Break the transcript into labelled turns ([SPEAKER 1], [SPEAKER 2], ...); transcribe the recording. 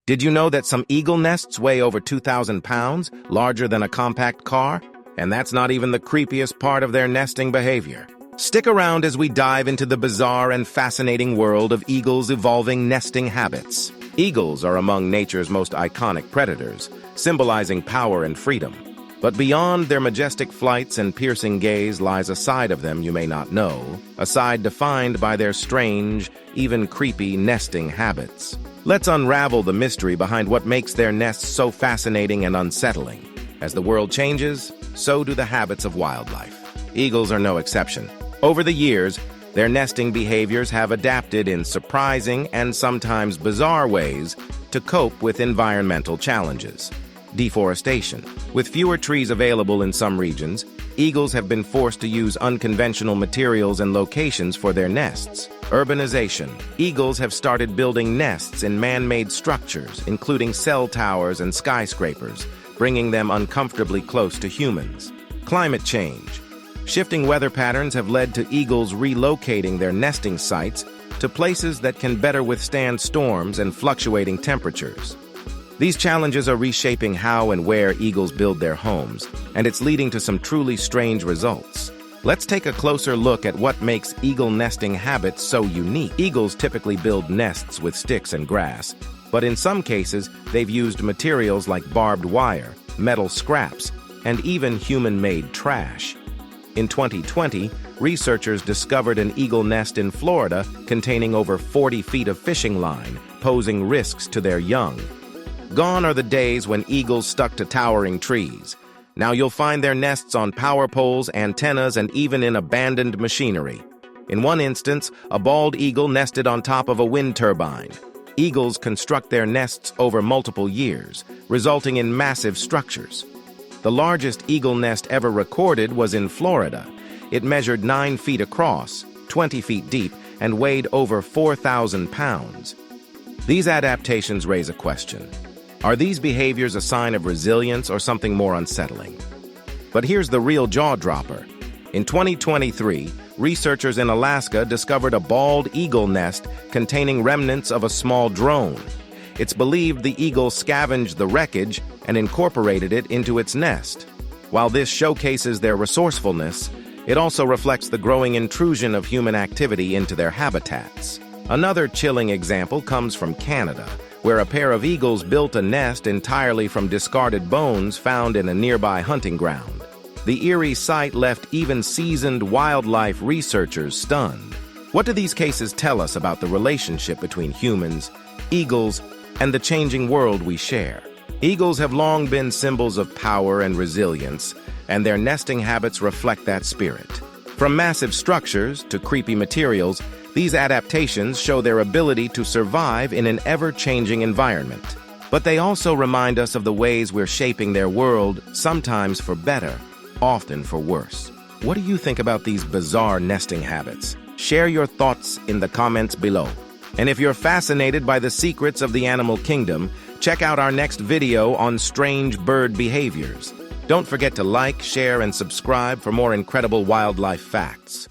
[SPEAKER 1] Did you know that some eagle nests weigh over 2,000 pounds, larger than a compact car? And that's not even the creepiest part of their nesting behavior. Stick around as we dive into the bizarre and fascinating world of eagles' evolving nesting habits. Eagles are among nature's most iconic predators, symbolizing power and freedom. But beyond their majestic flights and piercing gaze lies a side of them you may not know, a side defined by their strange, even creepy nesting habits. Let's unravel the mystery behind what makes their nests so fascinating and unsettling. As the world changes, so do the habits of wildlife. Eagles are no exception. Over the years, their nesting behaviors have adapted in surprising and sometimes bizarre ways to cope with environmental challenges. Deforestation. With fewer trees available in some regions, eagles have been forced to use unconventional materials and locations for their nests. Urbanization. Eagles have started building nests in man-made structures, including cell towers and skyscrapers, bringing them uncomfortably close to humans. Climate change. Shifting weather patterns have led to eagles relocating their nesting sites to places that can better withstand storms and fluctuating temperatures. These challenges are reshaping how and where eagles build their homes, and it's leading to some truly strange results. Let's take a closer look at what makes eagle nesting habits so unique. Eagles typically build nests with sticks and grass, but in some cases, they've used materials like barbed wire, metal scraps, and even human-made trash. In 2020, researchers discovered an eagle nest in Florida containing over 40 feet of fishing line, posing risks to their young. Gone are the days when eagles stuck to towering trees. Now you'll find their nests on power poles, antennas, and even in abandoned machinery. In one instance, a bald eagle nested on top of a wind turbine. Eagles construct their nests over multiple years, resulting in massive structures. The largest eagle nest ever recorded was in Florida. It measured 9 feet across, 20 feet deep, and weighed over 4,000 pounds. These adaptations raise a question. Are these behaviors a sign of resilience or something more unsettling? But here's the real jaw-dropper. In 2023, researchers in Alaska discovered a bald eagle nest containing remnants of a small drone. It's believed the eagle scavenged the wreckage and incorporated it into its nest. While this showcases their resourcefulness, it also reflects the growing intrusion of human activity into their habitats. Another chilling example comes from Canada, where a pair of eagles built a nest entirely from discarded bones found in a nearby hunting ground. The eerie sight left even seasoned wildlife researchers stunned. What do these cases tell us about the relationship between humans, eagles, and the changing world we share? Eagles have long been symbols of power and resilience, and their nesting habits reflect that spirit. From massive structures to creepy materials, these adaptations show their ability to survive in an ever-changing environment. But they also remind us of the ways we're shaping their world, sometimes for better, often for worse. What do you think about these bizarre nesting habits? Share your thoughts in the comments below. And if you're fascinated by the secrets of the animal kingdom, check out our next video on strange bird behaviors. Don't forget to like, share, and subscribe for more incredible wildlife facts.